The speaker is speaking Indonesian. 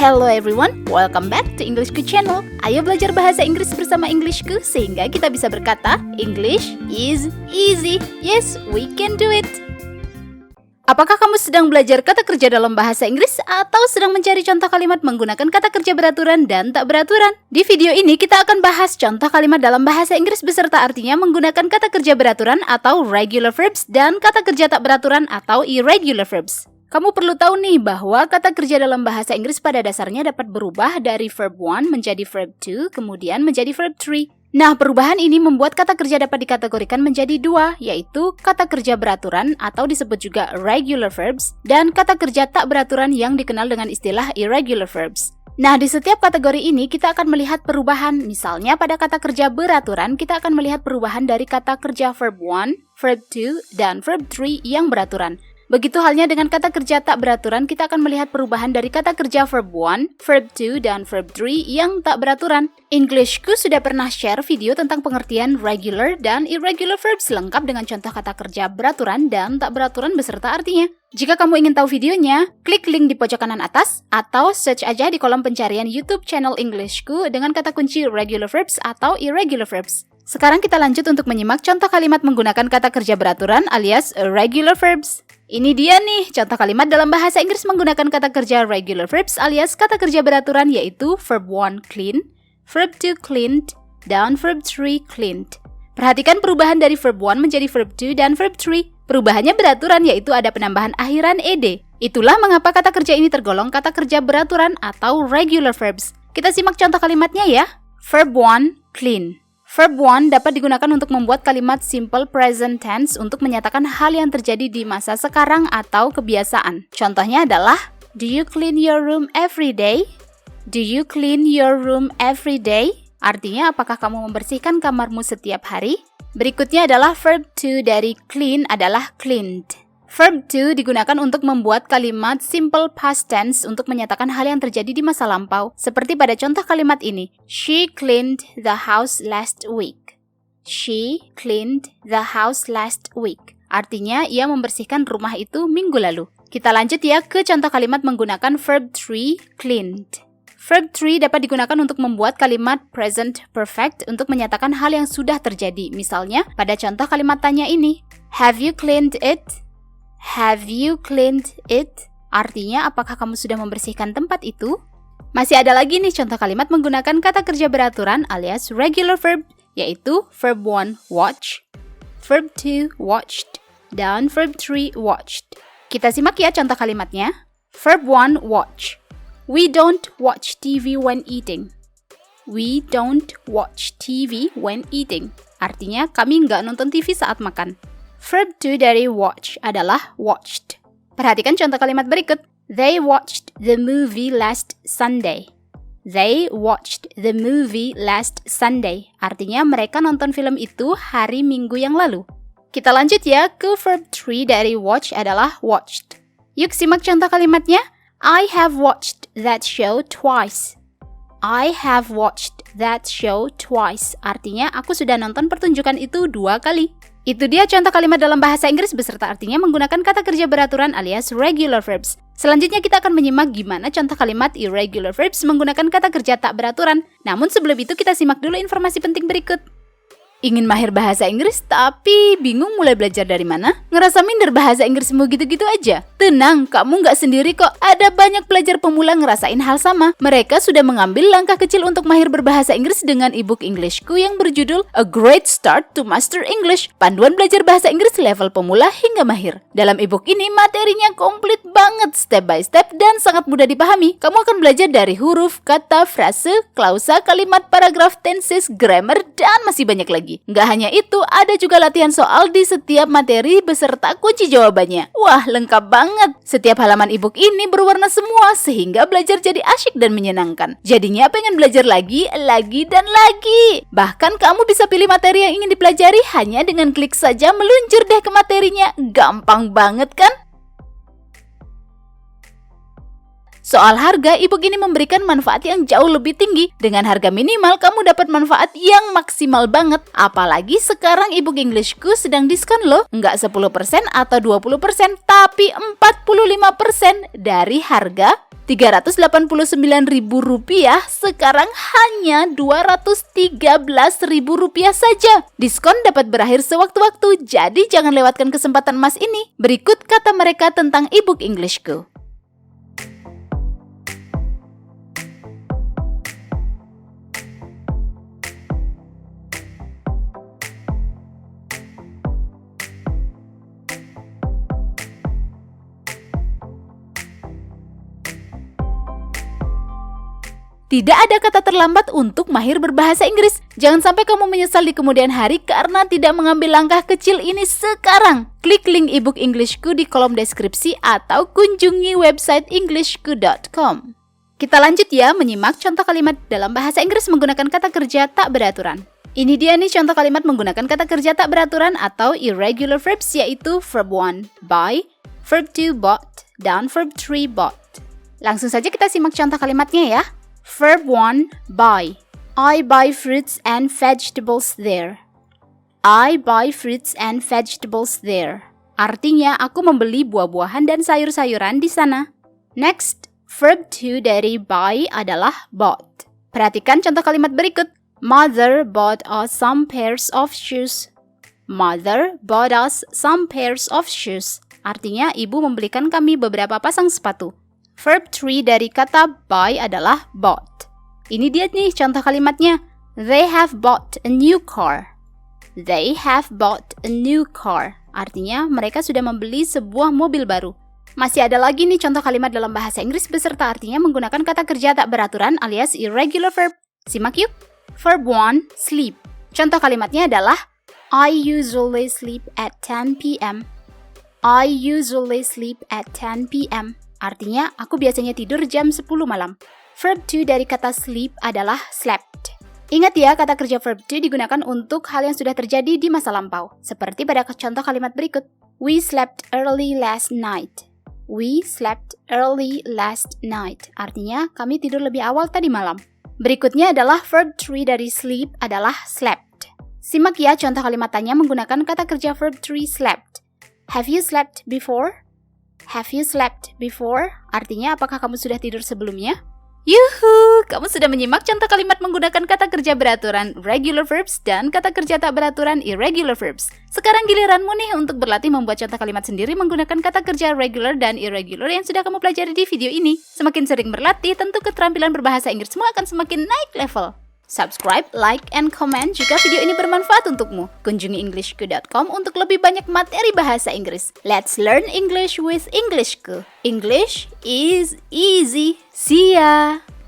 Hello everyone, welcome back to Englishku channel. Ayo belajar bahasa Inggris bersama Englishku sehingga kita bisa berkata English is easy. Yes, we can do it. Apakah kamu sedang belajar kata kerja dalam bahasa Inggris atau sedang mencari contoh kalimat menggunakan kata kerja beraturan dan tak beraturan? Di video ini kita akan bahas contoh kalimat dalam bahasa Inggris beserta artinya menggunakan kata kerja beraturan atau regular verbs dan kata kerja tak beraturan atau irregular verbs. Kamu perlu tahu nih bahwa kata kerja dalam bahasa Inggris pada dasarnya dapat berubah dari verb 1 menjadi verb 2, kemudian menjadi verb 3. Nah, perubahan ini membuat kata kerja dapat dikategorikan menjadi dua, yaitu kata kerja beraturan atau disebut juga regular verbs, dan kata kerja tak beraturan yang dikenal dengan istilah irregular verbs. Nah, di setiap kategori ini kita akan melihat perubahan. Misalnya pada kata kerja beraturan, kita akan melihat perubahan dari kata kerja verb 1, verb 2, dan verb 3 yang beraturan. Begitu halnya dengan kata kerja tak beraturan, kita akan melihat perubahan dari kata kerja verb 1, verb 2, dan verb 3 yang tak beraturan. Englishku sudah pernah share video tentang pengertian regular dan irregular verbs lengkap dengan contoh kata kerja beraturan dan tak beraturan beserta artinya. Jika kamu ingin tahu videonya, klik link di pojok kanan atas atau search aja di kolom pencarian YouTube channel Englishku dengan kata kunci regular verbs atau irregular verbs. Sekarang kita lanjut untuk menyimak contoh kalimat menggunakan kata kerja beraturan alias irregular verbs. Ini dia nih contoh kalimat dalam bahasa Inggris menggunakan kata kerja regular verbs alias kata kerja beraturan, yaitu verb 1 clean, verb 2 cleaned, dan verb 3 cleaned. Perhatikan perubahan dari verb 1 menjadi verb 2 dan verb 3. Perubahannya beraturan, yaitu ada penambahan akhiran ed. Itulah mengapa kata kerja ini tergolong kata kerja beraturan atau regular verbs. Kita simak contoh kalimatnya ya. Verb 1 clean. Verb 1 dapat digunakan untuk membuat kalimat simple present tense untuk menyatakan hal yang terjadi di masa sekarang atau kebiasaan. Contohnya adalah, do you clean your room every day? Do you clean your room every day? Artinya, apakah kamu membersihkan kamarmu setiap hari? Berikutnya adalah verb 2 dari clean adalah cleaned. Verb 2 digunakan untuk membuat kalimat simple past tense untuk menyatakan hal yang terjadi di masa lampau. Seperti pada contoh kalimat ini. She cleaned the house last week. She cleaned the house last week. Artinya, ia membersihkan rumah itu minggu lalu. Kita lanjut ya ke contoh kalimat menggunakan verb 3, cleaned. Verb 3 dapat digunakan untuk membuat kalimat present perfect untuk menyatakan hal yang sudah terjadi. Misalnya, pada contoh kalimat tanya ini. Have you cleaned it? Have you cleaned it? Artinya, apakah kamu sudah membersihkan tempat itu? Masih ada lagi nih contoh kalimat menggunakan kata kerja beraturan alias regular verb, yaitu verb 1 watch, verb 2 watched, dan verb 3 watched. Kita simak ya contoh kalimatnya. Verb 1 watch. We don't watch TV when eating. We don't watch TV when eating. Artinya, kami nggak nonton TV saat makan. Verb 2 dari watch adalah watched. Perhatikan contoh kalimat berikut. They watched the movie last Sunday. They watched the movie last Sunday. Artinya mereka nonton film itu hari Minggu yang lalu. Kita lanjut ya ke verb 3 dari watch adalah watched. Yuk simak contoh kalimatnya. I have watched that show twice. I have watched that show twice. Artinya aku sudah nonton pertunjukan itu 2 kali. Itu dia contoh kalimat dalam bahasa Inggris beserta artinya menggunakan kata kerja beraturan alias regular verbs. Selanjutnya kita akan menyimak gimana contoh kalimat irregular verbs menggunakan kata kerja tak beraturan. Namun sebelum itu kita simak dulu informasi penting berikut. Ingin mahir bahasa Inggris tapi bingung mulai belajar dari mana? Ngerasa minder bahasa Inggrismu gitu-gitu aja? Tenang, kamu nggak sendiri kok. Ada banyak pelajar pemula ngerasain hal sama. Mereka sudah mengambil langkah kecil untuk mahir berbahasa Inggris dengan ebook Englishku yang berjudul A Great Start to Master English, panduan belajar bahasa Inggris level pemula hingga mahir. Dalam ebook ini materinya komplit banget, step by step dan sangat mudah dipahami. Kamu akan belajar dari huruf, kata, frase, klausa, kalimat, paragraf, tenses, grammar, dan masih banyak lagi. Nggak hanya itu, ada juga latihan soal di setiap materi beserta kunci jawabannya. Wah, lengkap banget. Setiap halaman ebook ini berwarna semua sehingga belajar jadi asyik dan menyenangkan. Jadinya pengen belajar lagi, dan lagi. Bahkan kamu bisa pilih materi yang ingin dipelajari hanya dengan klik saja meluncur deh ke materinya. Gampang banget kan? Soal harga, ebook ini memberikan manfaat yang jauh lebih tinggi. Dengan harga minimal, kamu dapat manfaat yang maksimal banget. Apalagi sekarang ebook Englishku sedang diskon loh. Nggak 10% atau 20%, tapi 45% dari harga Rp389.000 sekarang hanya Rp213.000 saja. Diskon dapat berakhir sewaktu-waktu, jadi jangan lewatkan kesempatan emas ini. Berikut kata mereka tentang ebook Englishku. Tidak ada kata terlambat untuk mahir berbahasa Inggris. Jangan sampai kamu menyesal di kemudian hari karena tidak mengambil langkah kecil ini sekarang. Klik link ebook Englishku di kolom deskripsi atau kunjungi website englishku.com. Kita lanjut ya menyimak contoh kalimat dalam bahasa Inggris menggunakan kata kerja tak beraturan. Ini dia nih contoh kalimat menggunakan kata kerja tak beraturan atau irregular verbs, yaitu verb 1, buy, verb 2, bought, dan verb 3, bought. Langsung saja kita simak contoh kalimatnya ya. Verb 1, buy. I buy fruits and vegetables there. I buy fruits and vegetables there. Artinya, aku membeli buah-buahan dan sayur-sayuran di sana. Next, verb 2 dari buy adalah bought. Perhatikan contoh kalimat berikut. Mother bought us some pairs of shoes. Mother bought us some pairs of shoes. Artinya, ibu membelikan kami beberapa pasang sepatu. Verb 3 dari kata buy adalah bought. Ini dia nih contoh kalimatnya. They have bought a new car. They have bought a new car. Artinya mereka sudah membeli sebuah mobil baru. Masih ada lagi nih contoh kalimat dalam bahasa Inggris beserta artinya menggunakan kata kerja tak beraturan alias irregular verb. Simak yuk. Verb 1, sleep. Contoh kalimatnya adalah I usually sleep at 10 p.m. I usually sleep at 10 p.m. Artinya, aku biasanya tidur jam 10 malam. Verb 2 dari kata sleep adalah slept. Ingat ya, kata kerja verb 2 digunakan untuk hal yang sudah terjadi di masa lampau. Seperti pada contoh kalimat berikut. We slept early last night. We slept early last night. Artinya, kami tidur lebih awal tadi malam. Berikutnya adalah verb 3 dari sleep adalah slept. Simak ya contoh kalimat tanya menggunakan kata kerja verb 3 slept. Have you slept before? Have you slept before? Artinya, apakah kamu sudah tidur sebelumnya? Yuhu! Kamu sudah menyimak contoh kalimat menggunakan kata kerja beraturan regular verbs dan kata kerja tak beraturan irregular verbs. Sekarang giliranmu nih untuk berlatih membuat contoh kalimat sendiri menggunakan kata kerja regular dan irregular yang sudah kamu pelajari di video ini. Semakin sering berlatih, tentu keterampilan berbahasa Inggrismu akan semakin naik level. Subscribe, like, and comment jika video ini bermanfaat untukmu. Kunjungi englishku.com untuk lebih banyak materi bahasa Inggris. Let's learn English with Englishku. English is easy. See ya!